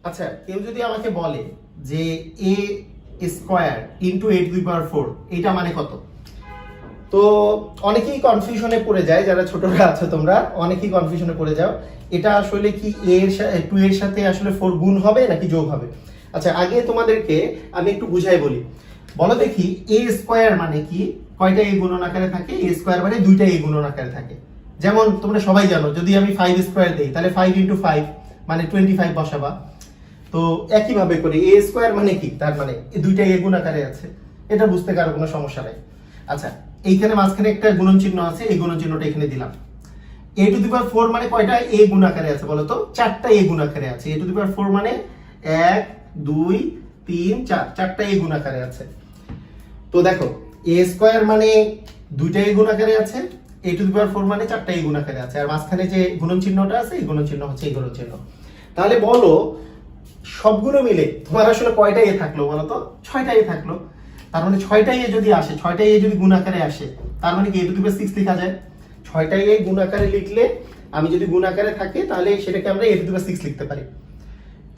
আচ্ছা, কেউ যদি আমাকে বলে যে a square into a to the power 4 এটা মানে কত, তো অনেকেই কনফিউশনে পড়ে যায়। যারা ছোটরা আছো তোমরা অনেকেই কনফিউশনে পড়ে যাও, এটা আসলে কি a এর 2 এর সাথে আসলে 4 গুণ হবে নাকি যোগ হবে। আচ্ছা, আগে তোমাদেরকে আমি একটু বুঝাই বলি। বলো দেখি a স্কয়ার মানে কি, কয়টা a গুণন আকারে থাকে? a স্কয়ার মানে দুইটা a গুণন আকারে থাকে। যেমন তোমরা সবাই জানো, যদি আমি 5 স্কয়ার দেই তাহলে 5 ইনটু 5 মানে 25 বসাবা। তো একই ভাবে করে a স্কয়ার মানে কি, তার মানে এই দুইটা a গুণ আকারে আছে, এটা বুঝতে কারো কোনো সমস্যা নাই। আচ্ছা, এইখানে মাঝখানে একটা গুণন চিহ্ন আছে, এই গুণন চিহ্নটা এখানে দিলাম। a টু দি পাওয়ার 4 মানে কয়টা a গুণ আকারে আছে বলো তো? চারটা a গুণ আকারে আছে। a টু দি পাওয়ার 4 মানে 1 2 3 4, চারটা a গুণ আকারে আছে। তো দেখো a স্কয়ার মানে দুইটা a গুণ আকারে আছে, a টু দি পাওয়ার 4 মানে চারটা a গুণ আকারে আছে, আর মাঝখানে যে গুণন চিহ্নটা আছে এই গুণন চিহ্ন হচ্ছে এই গুণন চিহ্ন। তাহলে বলো সবগুলো মিলে তোমার আসলে কয়টা এ থাকলো বলো তো? 6টা এ থাকলো। তার মানে 6টা এ যদি আসে, 6টা এ যদি গুণ আকারে আসে, তার মানে কি a টু দি পাওয়ার 6 লেখা যায়। 6টা এ গুণ আকারে লিখলে, আমি যদি গুণ আকারে থাকে তাহলে সেটাকে আমরা a টু দি পাওয়ার 6 লিখতে পারি।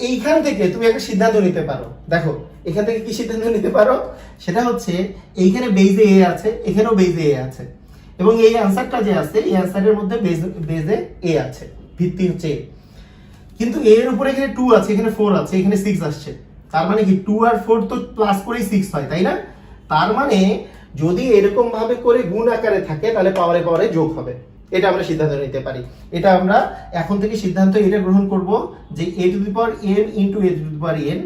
এইখান থেকে তুমি একটা সিদ্ধান্ত নিতে পারো। দেখো এখান থেকে কি সিদ্ধান্ত নিতে পারো, সেটা হচ্ছে এইখানে বেজে a আছে, এখানেও বেজে a আছে, এবং এই অ্যানসারটা যে আছে এই অ্যানসারের মধ্যে বেজে a আছে, ভিত্তি হচ্ছে a। কিন্তু a এর উপরে এখানে 2 আছে, এখানে 4 আছে, এখানে 6 আসছে। তার মানে কি 2 আর 4 তো প্লাস করেই 6 হয়, তাই না? তার মানে যদি এরকম ভাবে করে গুণ আকারে থাকে তাহলে পাওয়ারে পাওয়ারে যোগ হবে। এটা আমরা সিদ্ধান্ত নিতে পারি। এটা আমরা এখন থেকে সিদ্ধান্ত এটা গ্রহণ করব যে a to the power m into a to the power n,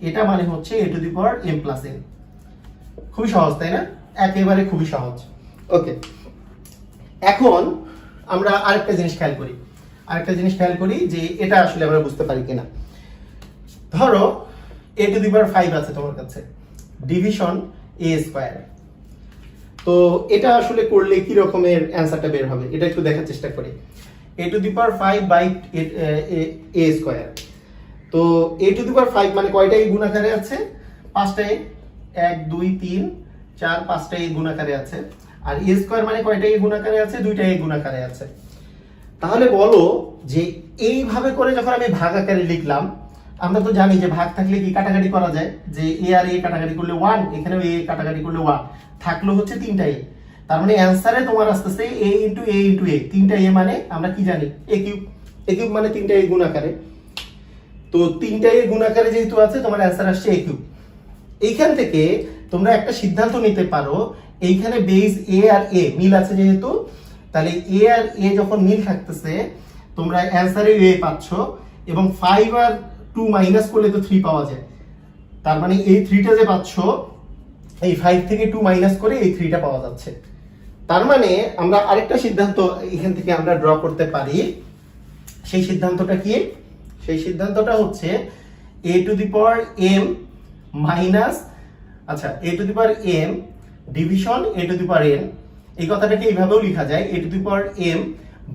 এটা মানে হচ্ছে a to the power m plus n। খুবই সহজ, তাই না? একেবারে খুবই সহজ। ওকে, এখন আমরা আরেকটা জিনিস খেয়াল করি যে এটা আসলে আমরা বুঝতে পারি কিনা। ধরো a টু দি পাওয়ার 5 আছে তোমার কাছে, ডিভিশন a স্কয়ার। তো এটা আসলে করলে কি রকমের অ্যানসারটা বের হবে এটা একটু দেখার চেষ্টা করি। a to the power 5 by a square. তো a টু দি পাওয়ার 5 মানে কয়টা a গুণ আকারে আছে? 5টা a, 1 2 3 4 5টা a গুণ আকারে আছে। আর a স্কয়ার মানে কয়টা a গুণ আকারে আছে? 2টা a গুণ আকারে আছে। তাহলে বলো যে এইভাবে করে যখন আমি ভাগ আকারে লিখলাম, আমরা তো জানি যে ভাগ থাকলে কি কাটাকাটি করা যায়, যে a আর a কাটাকাটি করলে 1, এখানেও a কাটাকাটি করলে 1, থাকলো হচ্ছে 3টা a। তার মানে অ্যানসারে তোমার আসতেছে a into a into a, 3টা a মানে আমরা কি জানি a কিউব। a কিউব মানে 3টা a গুণ আকারে। তো 3টা a গুণ আকারে যেহেতু আছে তোমার অ্যানসার আসছে a কিউব। এইখান থেকে তোমরা একটা সিদ্ধান্ত নিতে পারো, এইখানে বেস a আর a মিল আছে যেহেতু, তাহলে a আর a যখন মিল থাকতেছে তোমরা অ্যানসারে a পাচ্ছ, এবং 5 আর 2 মাইনাস করলে তো 3 পাওয়া যায়। তার মানে এই 3টা যে পাচ্ছ, এই 5 থেকে 2 মাইনাস করে এই 3টা পাওয়া যাচ্ছে। তার মানে আমরা আরেকটা সিদ্ধান্ত এখান থেকে আমরা ড্র করতে পারি। সেই সিদ্ধান্তটা কি? সেই সিদ্ধান্তটা হচ্ছে a to the power m minus, আচ্ছা a to the power m division a to the power n। এই কথাটাকে এইভাবেও লেখা যায়, a to the power m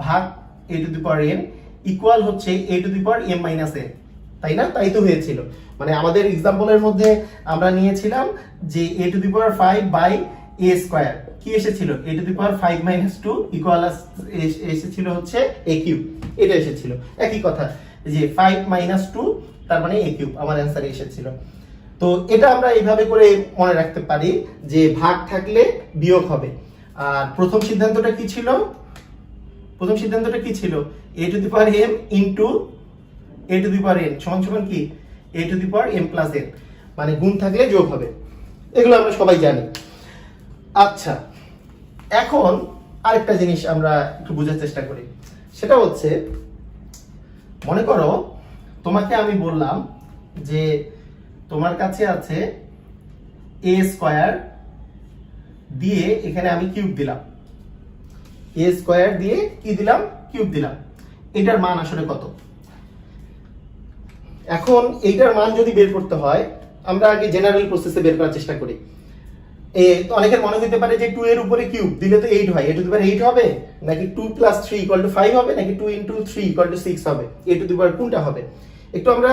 ভাগ a to the power n equal হচ্ছে a to the power m minus n, তাই না? তাই তো হয়েছিল। মানে আমাদের এক্সাম্পলের মধ্যে আমরা নিয়েছিলাম যে a to the power 5 by a square, কি এসেছিল? a to the power 5 minus 2 equal এসেছিল হচ্ছে a কিউব, এটা এসেছিল। একই কথা যে 5 মাইনাস 2 তার মানে a কিউব আমার অ্যানসারে এসেছিল। তো এটা আমরা এইভাবে করে মনে রাখতে পারি যে ভাগ থাকলে বিয়োগ হবে। আর প্রথম সিদ্ধান্তটা কি ছিল? প্রথম সিদ্ধান্তটা কি ছিল? a to the power m into a to the power n সমান সমান কি a to the power m plus n, মানে গুণ থাকলে যোগ হবে। এগুলো আমরা সবাই জানি। আচ্ছা, এখন আরেকটা জিনিস আমরা একটু বোঝার চেষ্টা করি। সেটা হচ্ছে, মনে করো তোমাকে আমি বললাম যে তোমার কাছে আছে a স্কয়ার দিয়ে এখানে আমি কিউব দিলাম, a স্কয়ার দিয়ে কি দিলাম? কিউব দিলাম। এটার মান আসলে কত? এখন এইটার মান যদি বের করতে হয়, আমরা আগে জেনারেল প্রসেসে বের করার চেষ্টা করি। অনেকের মনে হতে পারে যে 2 এর উপরে কিউব দিলে তো 8 হয়, a টু দি পাওয়ার 8 হবে, নাকি 2 প্লাস 3 ইকুয়াল টু 5 হবে, নাকি 2 ইনটু 3 ইকুয়াল টু 6 হবে, a টু দি পাওয়ার কোনটা হবে? একটু আমরা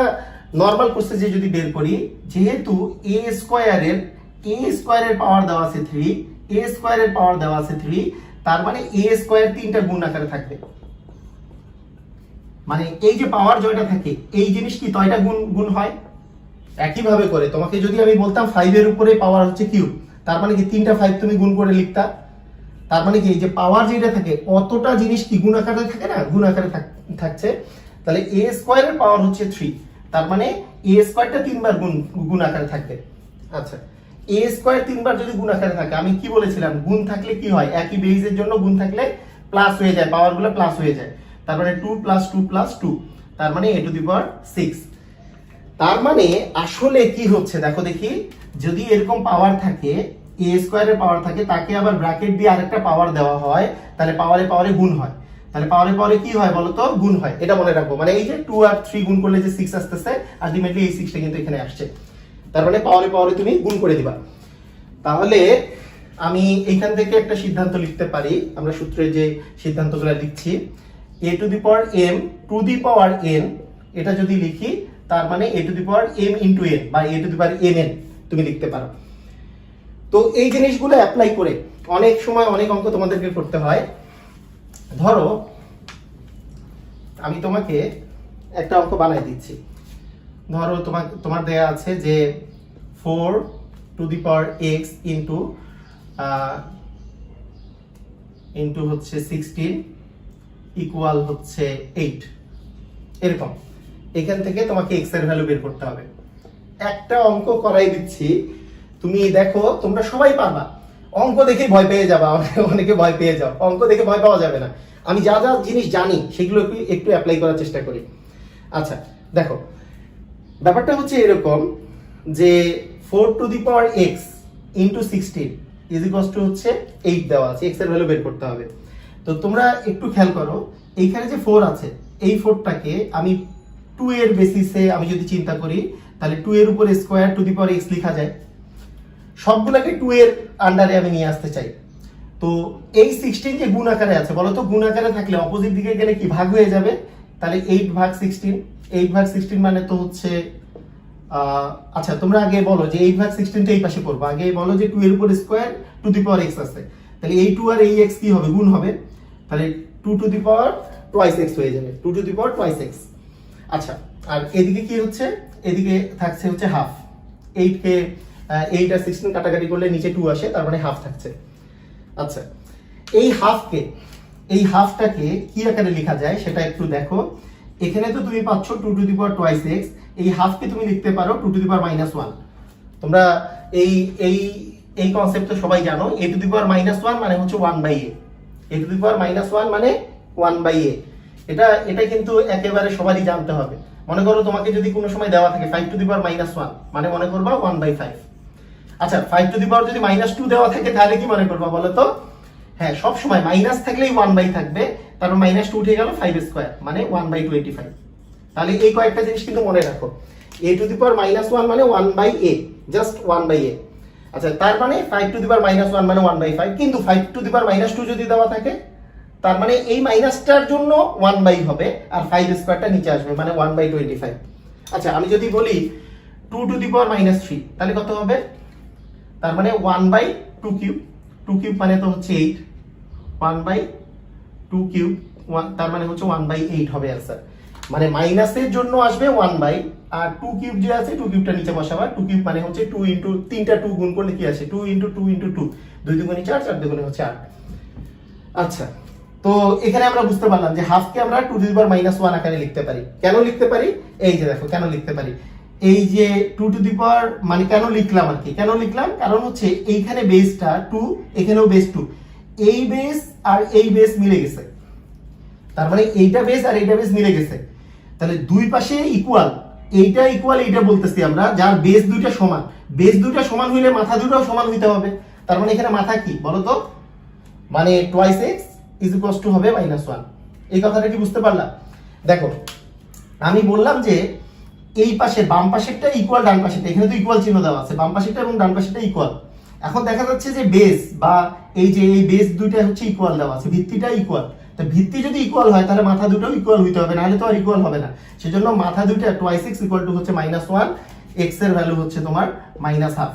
নরমাল প্রসেসে যদি বের করি, যেহেতু a স্কয়ারের পাওয়ার দেওয়া আছে 3, a স্কয়ারের পাওয়ার দেওয়া আছে 3, তার মানে a স্কয়ার 3টা গুণ আকারে থাকবে। মানে এই যে পাওয়ার জয়টা থাকে এই জিনিস কি তয়টা গুণ গুণ হয়। একইভাবে করে তোমাকে যদি আমি বলতাম 5 এর উপরে পাওয়ার হচ্ছে কিউব, তার মানে কি 3টা 5 তুমি গুণ করে লিখতা। তার মানে কি এই যে পাওয়ার যেটা থাকে অতটা জিনিস কি গুণ আকারে থাকে না, গুণ আকারে থাকছে। তাহলে a স্কয়ারের পাওয়ার হচ্ছে 3, তার মানে a স্কয়ারটা 3বার গুণ আকারে থাকবে। আচ্ছা, a স্কয়ার 3বার যদি গুণ আকারে থাকে, আমি কি বলেছিলাম গুণ থাকলে কি হয়, একই বেজের জন্য গুণ থাকলে প্লাস হয়ে যায়, পাওয়ারগুলো প্লাস হয়ে যায়। তার মানে 2 + 2 + 2, তার মানে a⁶। তার মানে আসলে কি হচ্ছে দেখো দেখি, যদি এরকম পাওয়ার থাকে a স্কয়ারের পাওয়ার থাকে, তাকে আবার ব্র্যাকেট দিয়ে আরেকটা পাওয়ার দেওয়া হয়, তাহলে পাওয়ারে পাওয়ারে গুণ হয়। তাহলে পাওয়ারে পাওয়ারে কি হয় বলো তো, গুণ হয়। এটা মনে রাখবো, মানে এই যে 2 আর 3 গুণ করলে যে 6 আসতেছে, আলটিমেটলি এই 6টা কিন্তু এখানে আসছে। তার মানে পাওয়ারে পাওয়ারে তুমি গুণ করে দিবা। তাহলে আমি এইখান থেকে একটা সিদ্ধান্ত লিখতে পারি, আমরা সূত্রে যে সিদ্ধান্তগুলো লিখছি, a⁴ two the power n, এটা যদি লিখি তার মানে a⁴ m × n বা a⁴mn তুমি লিখতে পারো। তো এই জিনিসগুলো অ্যাপ্লাই করে অনেক সময় অনেক অঙ্ক তোমাদেরকে করতে হয়। ধরো আমি তোমাকে একটা অঙ্ক বানাই দিচ্ছি। ধরো তোমার দেয়া আছে যে 4 two the power x into হচ্ছে 16 ইকুয়াল হচ্ছে 8, এরকম। এখান থেকে তোমাকে x এর ভ্যালু বের করতে হবে। একটা অঙ্ক করাই দিচ্ছি, তুমি দেখো তোমরা সবাই পারবা। অঙ্ক দেখে ভয় পেয়ে যাবা, অনেকে ভয় পেয়ে যাও, অঙ্ক দেখে ভয় পাওয়া যাবে না। আমি যা যা জিনিস জানি সেগুলো একটু অ্যাপ্লাই করার চেষ্টা করি। আচ্ছা দেখো, ব্যাপারটা হচ্ছে এরকম যে 4 two the power x into 16 is equals to হচ্ছে 8 দেওয়া আছে, x এর ভ্যালু বের করতে হবে। তো তোমরা একটু খেয়াল করো, এইখানে যে 4 আছে, এই 4টাকে আমি 2 এর বেসিসে আমি যদি চিন্তা করি, তাহলে 2 এর উপর square to the power x লেখা যায়। সবগুলোকে 2 এর আন্ডারে আমি নিয়ে আসতে চাই। তো এই 16 যে গুণ আকারে আছে, বলো তো গুণ আকারে থাকলে অপোজিট দিকে গেলে কি ভাগ হয়ে যাবে। তাহলে 8/16, 8/16 মানে তো হচ্ছে আচ্ছা তোমরা আগে বলো যে 8/16 টা এই পাশে করবো। আগে বলো যে 2 এর উপর square to the power x আছে, তাহলে এই 2 আর এই x কি হবে, গুণ হবে। তাহলে 2 two the power twice x হয়ে যাবে, 2 two the power twice x। আচ্ছা, আর এদিকে কি হচ্ছে, এদিকে থাকছে হচ্ছে হাফ। 8 কে 8 আর 16 কাটাকাটি করলে নিচে 2 আসে, তার মানে হাফ থাকছে। আচ্ছা, এই হাফটাকে কি আকারে লেখা যায় সেটা একটু দেখো। এখানে তো তুমি পাচ্ছ 2 two the power twice x, এই হাফকে তুমি লিখতে পারো 2 টু দি পাওয়ার -1। তোমরা এই কনসেপ্ট তো সবাই জানো, a টু দি পাওয়ার -1 মানে হচ্ছে 1/a, a টু দি পাওয়ার -1 মানে 1/a। এটা কিন্তু একেবারে সবারই জানতে হবে। মনে করো তোমাকে যদি কোনো সময় দেওয়া থাকে 5 টু দি পাওয়ার -1, মানে মনে করবা 1/5। আচ্ছা, 5 টু দি পাওয়ার যদি -2 দেওয়া থাকে তাহলে কি মনে করবা বলো তো? হ্যাঁ, সব সময় মাইনাস থাকলেই 1/, থাকবে, তারপর -2 উঠে গেল, 5 স্কয়ার মানে 1/25। তাহলে এই কয়েকটা জিনিস কিন্তু মনে রাখো, a টু দি পাওয়ার -1 মানে 1/a, জাস্ট 1/a। আচ্ছা, তার মানে 5 টু দি পাওয়ার -1 মানে 1/5, কিন্তু 5 টু দি পাওয়ার -2 যদি দেওয়া থাকে, তার মানে এই মাইনাসটার জন্য 1/, হবে, আর 5 স্কয়ারটা নিচে আসবে মানে 1/25। আচ্ছা, আমি যদি বলি 2 টু দি পাওয়ার -3, তাহলে কত হবে? তার মানে 1/2 কিউব মানে তো হচ্ছে 8, 1/2 কিউব, তার মানে হচ্ছে 1/8 হবে आंसर। মানে মাইনাসের জন্য আসবে 1/, আর 2 কিউব যে আছে 2 কিউবটা নিচে বসাবা। 2 কিউব মানে হচ্ছে 2 ইনটু 3টা 2 গুণ করলে কি আসে, 2 ইনটু 2 ইনটু 2, 2 দুগুণে 4, 4 দুগুণে হচ্ছে 8। আচ্ছা, তো এখানে আমরা বুঝতে পারলাম যে হাফকে আমরা 2 টু দি পাওয়ার -1 আকারে লিখতে পারি। কেন লিখতে পারি? এই যে দেখো কেন লিখতে পারি। এই যে 2 টু দি পাওয়ার মানে কেন লিখলাম আর কি, কেন লিখলাম, কারণ হচ্ছে এইখানে বেসটা 2, এখানেও বেস 2, এই বেস আর এই বেস মিলে গেছে, তার মানে এইটা বেস আর এইটা বেস মিলে গেছে। তাহলে দুই পাশে ইকুয়াল, এইটা ইকুয়াল এইটা বলতেছি আমরা, যার বেস দুইটা সমান। বেস দুইটা সমান হইলে মাথা দুটোও সমান হইতে হবে। তার মানে এখানে মাথা কি বলো তো, মানে twice x is equals to হবে -1। এই কথাটা কি বুঝতে পারলা? দেখো আমি বললাম যে এই পাশে বাম পাশেরটা ইকুয়াল ডান পাশেরটা, এখানে তো ইকুয়াল চিহ্ন দেওয়া আছে, বাম পাশেরটা এবং ডান পাশেরটা ইকুয়াল। এখন দেখা যাচ্ছে যে বেস বা এই যে এই বেস দুইটা হচ্ছে ইকুয়াল দেওয়া আছে, ভিত্তিটা ইকুয়াল। তো ভিত্তি যদি ইকুয়াল হয় তাহলে মাথা দুটোও ইকুয়াল হইতে হবে, নাহলে তো আর ইকুয়াল হবে না। সেজন্য মাথা দুইটা টুয়াইস x ইকুয়াল টু হচ্ছে -1, x এর ভ্যালু হচ্ছে তোমার -1/2।